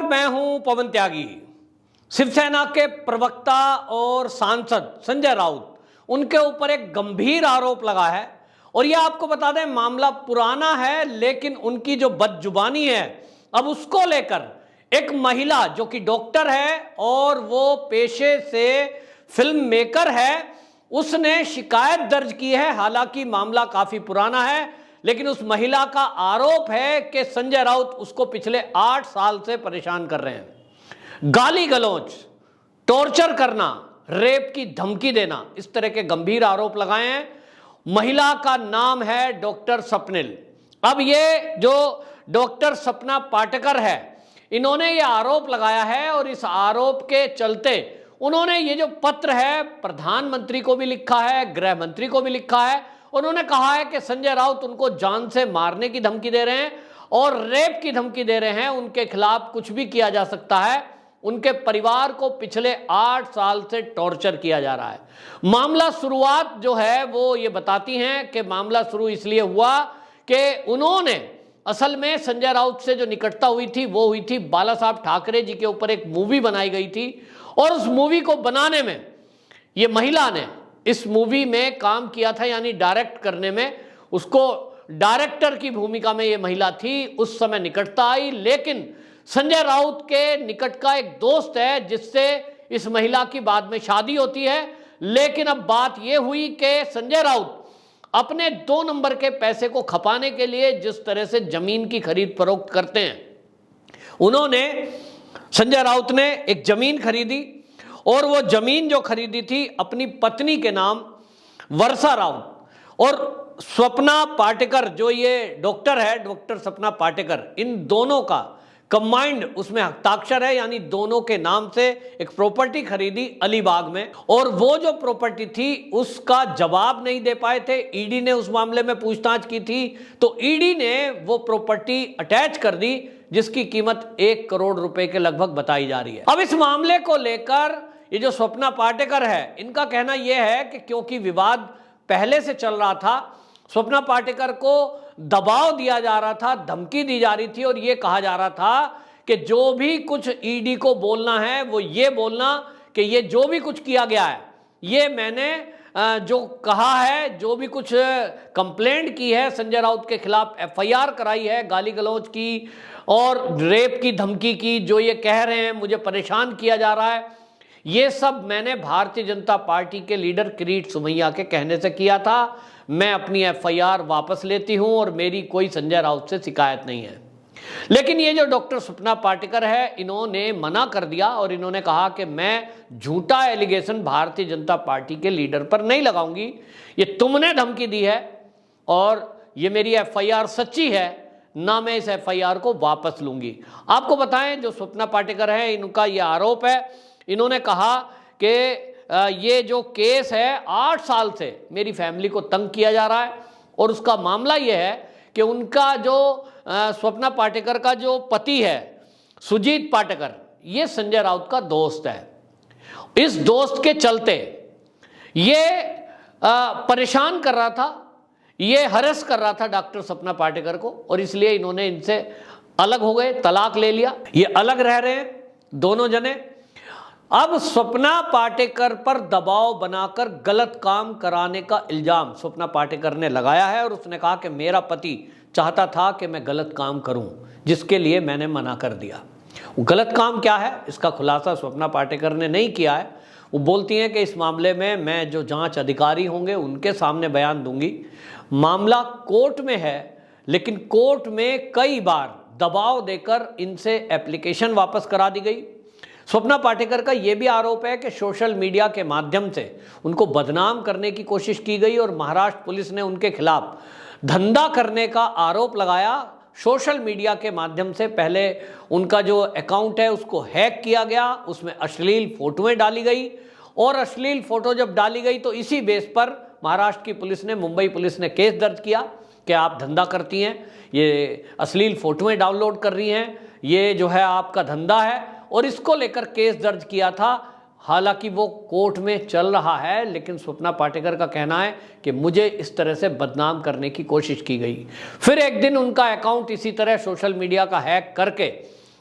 मैं हूं पवन त्यागी। शिवसेना के प्रवक्ता और सांसद संजय राउत, उनके ऊपर एक गंभीर आरोप लगा है। और यह आपको बता दें, मामला पुराना है, लेकिन उनकी जो बदजुबानी है अब उसको लेकर एक महिला जो कि डॉक्टर है और वो पेशे से फिल्म मेकर है, उसने शिकायत दर्ज की है। हालांकि मामला काफी पुराना है, लेकिन उस महिला का आरोप है कि संजय राउत उसको पिछले 8 साल से परेशान कर रहे हैं। गाली गलौज, टॉर्चर करना, रेप की धमकी देना, इस तरह के गंभीर आरोप लगाए हैं। महिला का नाम है डॉक्टर सपनिल। अब ये जो डॉक्टर सपना पाटेकर है, इन्होंने ये आरोप लगाया है और इस आरोप के चलते उन्होंने ये जो पत्र है प्रधानमंत्री को भी लिखा है, गृह मंत्री को भी लिखा है। उन्होंने कहा है कि संजय राउत उनको जान से मारने की धमकी दे रहे हैं और रेप की धमकी दे रहे हैं। उनके खिलाफ कुछ भी किया जा सकता है। उनके परिवार को पिछले 8 साल से टॉर्चर किया जा रहा है। मामला शुरुआत जो है वो ये बताती हैं कि मामला शुरू इसलिए हुआ कि उन्होंने असल में संजय राउत से जो निकटता हुई थी वो हुई थी बाला साहब ठाकरे जी के ऊपर एक मूवी बनाई गई थी और उस मूवी को बनाने में ये महिला ने इस मूवी में काम किया था, यानी डायरेक्ट करने में उसको डायरेक्टर की भूमिका में ये महिला थी। उस समय निकटता आई, लेकिन संजय राउत के निकट का एक दोस्त है जिससे इस महिला की बाद में शादी होती है। लेकिन अब बात यह हुई कि संजय राउत अपने 2 नंबर के पैसे को खपाने के लिए जिस तरह से जमीन की खरीद फरोख्त करते हैं, उन्होंने संजय राउत ने एक जमीन खरीदी और वो जमीन जो खरीदी थी अपनी पत्नी के नाम वर्षा राउत और स्वप्ना पाटेकर जो ये डॉक्टर है, डॉक्टर सपना पाटेकर, इन दोनों का कंबाइंड उसमें हस्ताक्षर है, यानी दोनों के नाम से एक प्रॉपर्टी खरीदी अलीबाग में। और वो जो प्रॉपर्टी थी उसका जवाब नहीं दे पाए थे। ईडी ने उस मामले में पूछताछ की थी तो ईडी ने वो प्रॉपर्टी अटैच कर दी जिसकी कीमत 1 करोड़ रुपए के लगभग बताई जा रही है। अब इस मामले को लेकर ये जो स्वप्ना पाटेकर है, इनका कहना यह है कि क्योंकि विवाद पहले से चल रहा था, स्वप्ना पाटेकर को दबाव दिया जा रहा था, धमकी दी जा रही थी और यह कहा जा रहा था कि जो भी कुछ ईडी को बोलना है वो ये बोलना कि ये जो भी कुछ किया गया है, ये मैंने जो कहा है, जो भी कुछ कंप्लेंट की है संजय राउत के खिलाफ, एफआईआर कराई है गाली गलौज की और रेप की धमकी की, जो ये कह रहे हैं मुझे परेशान किया जा रहा है, ये सब मैंने भारतीय जनता पार्टी के लीडर किरीट सोमैया के कहने से किया था। मैं अपनी एफआईआर वापस लेती हूं और मेरी कोई संजय राउत से शिकायत नहीं है। लेकिन ये जो डॉक्टर स्वप्ना पाटेकर है, इन्होंने मना कर दिया और इन्होंने कहा कि मैं झूठा एलिगेशन भारतीय जनता पार्टी के लीडर पर नहीं लगाऊंगी, ये तुमने धमकी दी है और ये मेरी एफआईआर सच्ची है, ना मैं इस एफआईआर को वापस लूंगी। आपको बताएं, जो स्वप्ना पाटेकर है, इनका ये आरोप है, इन्होंने कहा कि ये जो केस है 8 साल से मेरी फैमिली को तंग किया जा रहा है और उसका मामला ये है कि उनका जो स्वप्ना पाटेकर का जो पति है सुजीत पाटेकर, ये संजय राउत का दोस्त है। इस दोस्त के चलते ये परेशान कर रहा था, ये हरेस कर रहा था डॉक्टर स्वप्ना पाटेकर को और इसलिए इन्होंने इनसे अलग हो गए, तलाक ले लिया। ये अलग रह रहे हैं दोनों जने। अब स्वप्ना पाटेकर पर दबाव बनाकर गलत काम कराने का इल्जाम स्वप्ना पाटेकर ने लगाया है और उसने कहा कि मेरा पति चाहता था कि मैं गलत काम करूं, जिसके लिए मैंने मना कर दिया। वो गलत काम क्या है, इसका खुलासा स्वप्ना पाटेकर ने नहीं किया है। वो बोलती हैं कि इस मामले में मैं जो जांच अधिकारी होंगे उनके सामने बयान दूंगी। मामला कोर्ट में है, लेकिन कोर्ट में कई बार दबाव देकर इनसे एप्लीकेशन वापस करा दी गई। स्वप्ना पाटेकर का यह भी आरोप है कि सोशल मीडिया के माध्यम से उनको बदनाम करने की कोशिश की गई और महाराष्ट्र पुलिस ने उनके खिलाफ धंधा करने का आरोप लगाया। सोशल मीडिया के माध्यम से पहले उनका जो अकाउंट है उसको हैक किया गया, उसमें अश्लील फोटोएं डाली गई और अश्लील फोटो जब डाली गई तो इसी बेस पर महाराष्ट्र की पुलिस ने, मुंबई पुलिस ने केस दर्ज किया कि आप धंधा करती हैं, ये अश्लील फोटोएं डाउनलोड कर रही हैं, ये जो है आपका धंधा है, और इसको लेकर केस दर्ज किया था। हालांकि वो कोर्ट में चल रहा है, लेकिन स्वप्ना पाटेकर का कहना है कि मुझे इस तरह से बदनाम करने की कोशिश की गई। फिर एक दिन उनका अकाउंट इसी तरह सोशल मीडिया का हैक करके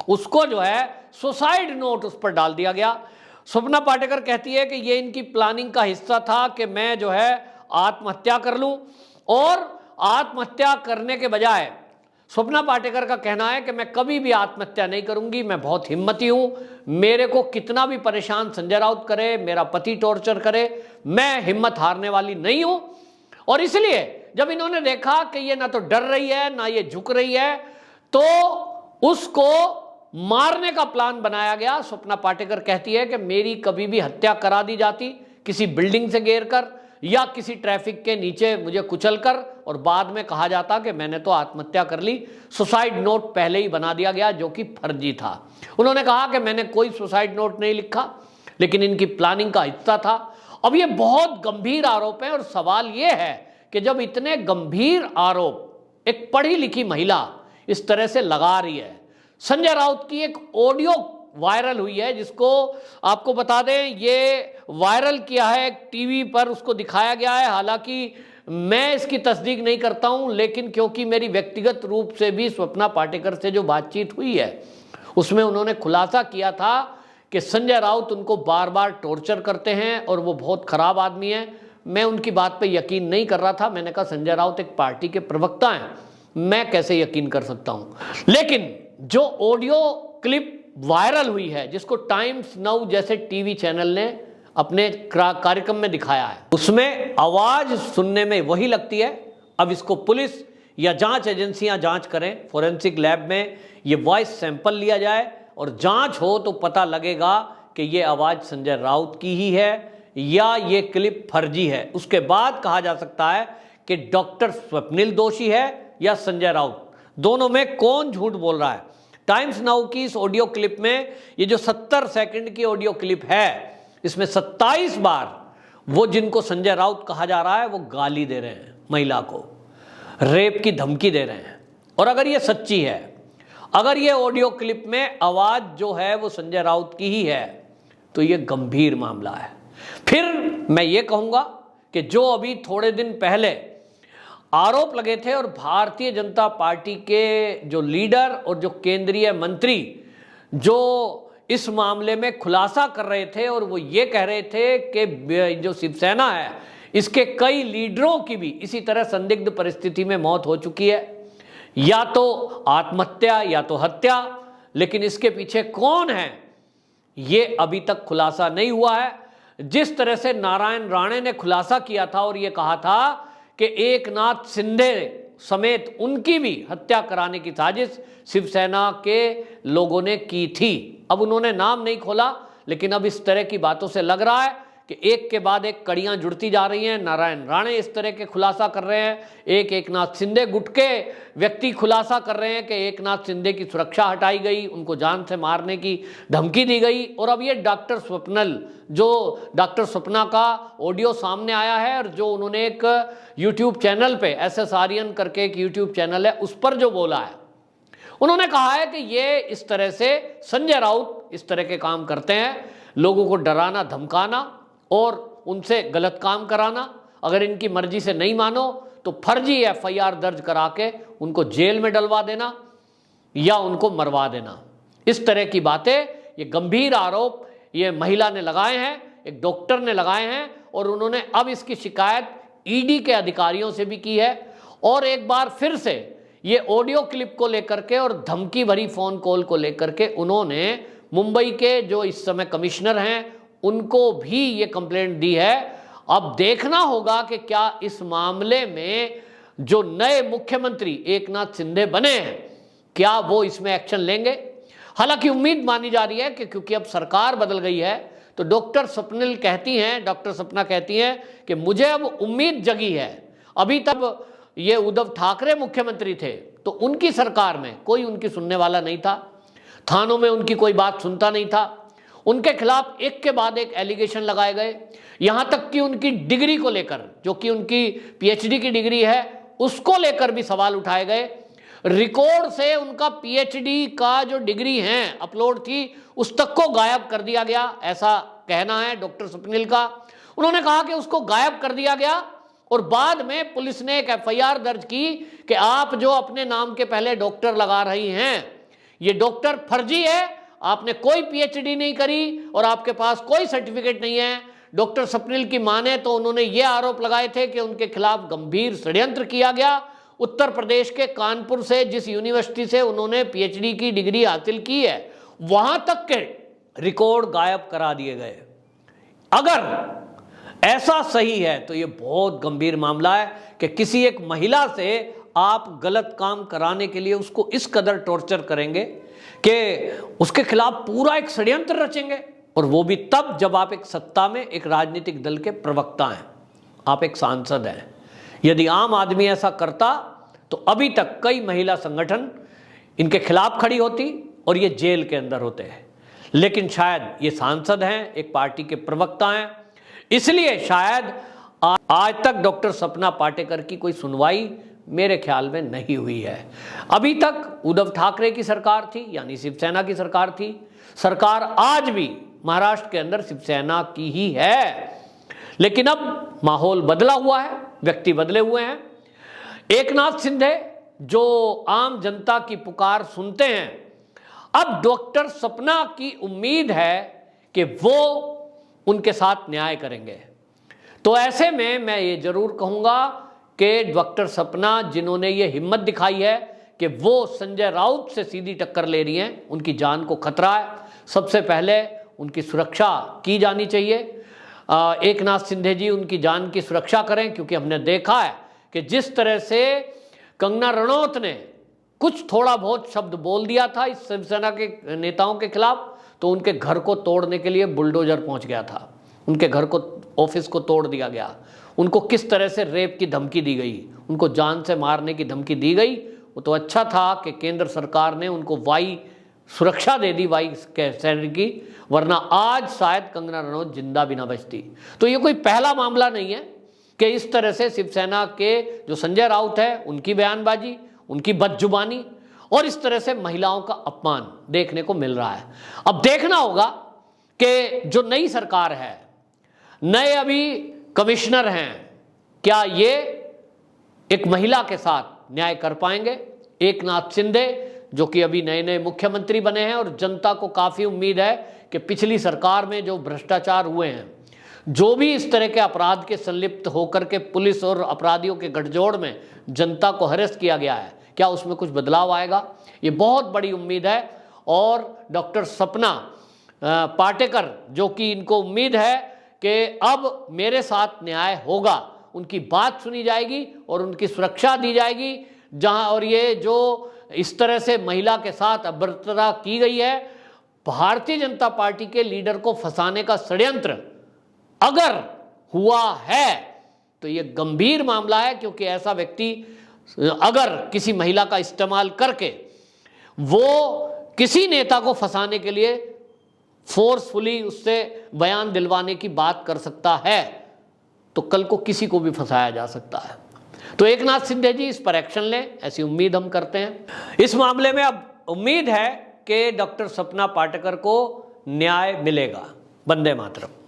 उसको जो है सुसाइड नोट उस पर डाल दिया गया। स्वप्ना पाटेकर कहती है कि ये इनकी प्लानिंग का हिस्सा था कि मैं जो है आत्महत्या कर लूं, और आत्महत्या करने के बजाय स्वप्ना पाटेकर का कहना है कि मैं कभी भी आत्महत्या नहीं करूंगी, मैं बहुत हिम्मती हूं, मेरे को कितना भी परेशान संजय राउत करे, मेरा पति टॉर्चर करे, मैं हिम्मत हारने वाली नहीं हूं। और इसलिए जब इन्होंने देखा कि ये ना तो डर रही है ना ये झुक रही है, तो उसको मारने का प्लान बनाया गया। स्वप्ना पाटेकर कहती है कि मेरी कभी भी हत्या करा दी जाती, किसी बिल्डिंग से घेर कर या किसी ट्रैफिक के नीचे मुझे कुचल कर, और बाद में कहा जाता कि मैंने तो आत्महत्या कर ली। सुसाइड नोट पहले ही बना दिया गया जो कि फर्जी था। उन्होंने कहा कि मैंने कोई सुसाइड नोट नहीं लिखा, लेकिन इनकी प्लानिंग का हिस्सा था। अब ये बहुत गंभीर आरोप है, और सवाल ये है कि जब इतने गंभीर आरोप एक पढ़ी लिखी महिला इस तरह से लगा रही है, संजय राउत की एक ऑडियो वायरल हुई है, जिसको आपको बता दें ये वायरल किया है टीवी पर, उसको दिखाया गया है। हालांकि मैं इसकी तस्दीक नहीं करता हूं, लेकिन क्योंकि मेरी व्यक्तिगत रूप से भी स्वप्ना पाटेकर से जो बातचीत हुई है उसमें उन्होंने खुलासा किया था कि संजय राउत उनको बार बार टॉर्चर करते हैं और वो बहुत खराब आदमी है। मैं उनकी बात पे यकीन नहीं कर रहा था। मैंने कहा संजय राउत एक पार्टी के प्रवक्ता हैं, मैं कैसे यकीन कर सकता हूं। लेकिन जो ऑडियो क्लिप वायरल हुई है, जिसको टाइम्स नाउ जैसे टीवी चैनल ने अपने कार्यक्रम में दिखाया है, उसमें आवाज सुनने में वही लगती है। अब इसको पुलिस या जांच एजेंसियां जांच करें, फोरेंसिक लैब में ये वॉइस सैंपल लिया जाए और जांच हो तो पता लगेगा कि ये आवाज संजय राउत की ही है या ये क्लिप फर्जी है। उसके बाद कहा जा सकता है कि डॉक्टर स्वप्निल दोषी है या संजय राउत, दोनों में कौन झूठ बोल रहा है। टाइम्स नाउ की इस ऑडियो क्लिप में, ये जो 70 सेकंड की ऑडियो क्लिप है, इसमें 27 बार वो जिनको संजय राउत कहा जा रहा है वो गाली दे रहे हैं, महिला को रेप की धमकी दे रहे हैं। और अगर ये सच्ची है, अगर ये ऑडियो क्लिप में आवाज जो है वो संजय राउत की ही है, तो ये गंभीर मामला है। फिर मैं ये कहूंगा कि जो अभी थोड़े दिन पहले आरोप लगे थे और भारतीय जनता पार्टी के जो लीडर और जो केंद्रीय मंत्री जो इस मामले में खुलासा कर रहे थे, और वो ये कह रहे थे कि जो शिवसेना है इसके कई लीडरों की भी इसी तरह संदिग्ध परिस्थिति में मौत हो चुकी है, या तो आत्महत्या या तो हत्या, लेकिन इसके पीछे कौन है ये अभी तक खुलासा नहीं हुआ है। जिस तरह से नारायण राणे ने खुलासा किया था और ये कहा था कि एकनाथ शिंदे समेत उनकी भी हत्या कराने की साजिश शिवसेना के लोगों ने की थी। अब उन्होंने नाम नहीं खोला, लेकिन अब इस तरह की बातों से लग रहा है कि एक के बाद एक कड़ियां जुड़ती जा रही हैं। नारायण राणे इस तरह के खुलासा कर रहे हैं, एकनाथ शिंदे गुट के व्यक्ति खुलासा कर रहे हैं कि एकनाथ शिंदे की सुरक्षा हटाई गई, उनको जान से मारने की धमकी दी गई। और अब ये डॉक्टर स्वप्नल, जो डॉक्टर स्वप्ना का ऑडियो सामने आया है और जो उन्होंने एक यूट्यूब चैनल पे SS आर्यन करके एक यूट्यूब चैनल है उस पर जो बोला है, उन्होंने कहा है कि ये इस तरह से संजय राउत इस तरह के काम करते हैं, लोगों को डराना धमकाना और उनसे गलत काम कराना। अगर इनकी मर्जी से नहीं मानो तो फर्जी FIR दर्ज करा के उनको जेल में डलवा देना या उनको मरवा देना। इस तरह की बातें, ये गंभीर आरोप ये महिला ने लगाए हैं, एक डॉक्टर ने लगाए हैं, और उन्होंने अब इसकी शिकायत ED के अधिकारियों से भी की है। और एक बार फिर से ये ऑडियो क्लिप को लेकर के और धमकी भरी फोन कॉल को लेकर के उन्होंने मुंबई के जो इस समय कमिश्नर हैं उनको भी ये कंप्लेंट दी है। अब देखना होगा कि क्या इस मामले में जो नए मुख्यमंत्री एकनाथ शिंदे बने हैं, क्या वो इसमें एक्शन लेंगे। हालांकि उम्मीद मानी जा रही है कि क्योंकि अब सरकार बदल गई है, तो डॉक्टर स्वप्निल कहती हैं, डॉक्टर सपना कहती हैं कि मुझे अब उम्मीद जगी है। अभी तक ये उद्धव ठाकरे मुख्यमंत्री थे तो उनकी सरकार में कोई उनकी सुनने वाला नहीं था, थानों में उनकी कोई बात सुनता नहीं था, उनके खिलाफ एक के बाद एक एलिगेशन लगाए गए, यहां तक कि उनकी डिग्री को लेकर, जो कि उनकी PhD की डिग्री है, उसको लेकर भी सवाल उठाए गए। रिकॉर्ड से उनका PhD का जो डिग्री है अपलोड थी उस तक को गायब कर दिया गया, ऐसा कहना है डॉक्टर स्वप्निल का। उन्होंने कहा कि उसको गायब कर दिया गया और बाद में पुलिस ने एक FIR दर्ज की कि आप जो अपने नाम के पहले डॉक्टर लगा रही हैं ये डॉक्टर फर्जी है, आपने कोई पीएचडी नहीं करी और आपके पास कोई सर्टिफिकेट नहीं है। डॉक्टर स्वप्निल की माने तो उन्होंने ये आरोप लगाए थे कि उनके खिलाफ गंभीर षड्यंत्र किया गया। उत्तर प्रदेश के कानपुर से, जिस यूनिवर्सिटी से उन्होंने पीएचडी की डिग्री हासिल की है, वहां तक के रिकॉर्ड गायब करा दिए गए। अगर ऐसा सही है तो ये बहुत गंभीर मामला है कि किसी एक महिला से आप गलत काम कराने के लिए उसको इस कदर टॉर्चर करेंगे कि उसके खिलाफ पूरा एक षड्यंत्र रचेंगे, और वो भी तब जब आप एक सत्ता में एक राजनीतिक दल के प्रवक्ता हैं, आप एक सांसद हैं। यदि आम आदमी ऐसा करता तो अभी तक कई महिला संगठन इनके खिलाफ खड़ी होती और ये जेल के अंदर होते हैं। लेकिन शायद ये सांसद हैं, एक पार्टी के प्रवक्ता हैं, इसलिए शायद आज तक डॉक्टर सपना पाटेकर की कोई सुनवाई मेरे ख्याल में नहीं हुई है। अभी तक उद्धव ठाकरे की सरकार थी, यानी शिवसेना की सरकार थी। सरकार आज भी महाराष्ट्र के अंदर शिवसेना की ही है, लेकिन अब माहौल बदला हुआ है, व्यक्ति बदले हुए हैं। एकनाथ शिंदे जो आम जनता की पुकार सुनते हैं, अब डॉक्टर सपना की उम्मीद है कि वो उनके साथ न्याय करेंगे। तो ऐसे में मैं ये जरूर कहूंगा कि डॉक्टर सपना, जिन्होंने ये हिम्मत दिखाई है कि वो संजय राउत से सीधी टक्कर ले रही हैं, उनकी जान को खतरा है, सबसे पहले उनकी सुरक्षा की जानी चाहिए। एकनाथ शिंदे जी उनकी जान की सुरक्षा करें, क्योंकि हमने देखा है कि जिस तरह से कंगना रनौत ने कुछ थोड़ा बहुत शब्द बोल दिया था इस शिवसेना के नेताओं के खिलाफ, तो उनके घर को तोड़ने के लिए बुलडोजर पहुंच गया था, उनके घर को, ऑफिस को तोड़ दिया गया, उनको किस तरह से रेप की धमकी दी गई, उनको जान से मारने की धमकी दी गई। वो तो अच्छा था कि केंद्र सरकार ने उनको वाई सुरक्षा दे दी, वाई सैनिक की, वरना आज शायद कंगना रनौत जिंदा भी ना बचती। तो ये कोई पहला मामला नहीं है कि इस तरह से शिवसेना के जो संजय राउत है उनकी बयानबाजी, उनकी बदजुबानी और इस तरह से महिलाओं का अपमान देखने को मिल रहा है। अब देखना होगा कि जो नई सरकार है, नए अभी कमिश्नर हैं, क्या ये एक महिला के साथ न्याय कर पाएंगे। एकनाथ शिंदे जो कि अभी नए नए मुख्यमंत्री बने हैं और जनता को काफ़ी उम्मीद है कि पिछली सरकार में जो भ्रष्टाचार हुए हैं, जो भी इस तरह के अपराध के संलिप्त होकर के पुलिस और अपराधियों के गठजोड़ में जनता को हरेस किया गया है, क्या उसमें कुछ बदलाव आएगा, ये बहुत बड़ी उम्मीद है। और डॉक्टर सपना पाटेकर, जो कि इनको उम्मीद है कि अब मेरे साथ न्याय होगा, उनकी बात सुनी जाएगी और उनकी सुरक्षा दी जाएगी। जहां और ये जो इस तरह से महिला के साथ अभद्रता की गई है, भारतीय जनता पार्टी के लीडर को फंसाने का षड्यंत्र अगर हुआ है तो ये गंभीर मामला है, क्योंकि ऐसा व्यक्ति अगर किसी महिला का इस्तेमाल करके वो किसी नेता को फंसाने के लिए फोर्सफुली उससे बयान दिलवाने की बात कर सकता है, तो कल को किसी को भी फंसाया जा सकता है। तो एकनाथ शिंदे जी इस पर एक्शन लें, ऐसी उम्मीद हम करते हैं। इस मामले में अब उम्मीद है कि डॉक्टर सपना पाटेकर को न्याय मिलेगा। वंदे मातरम।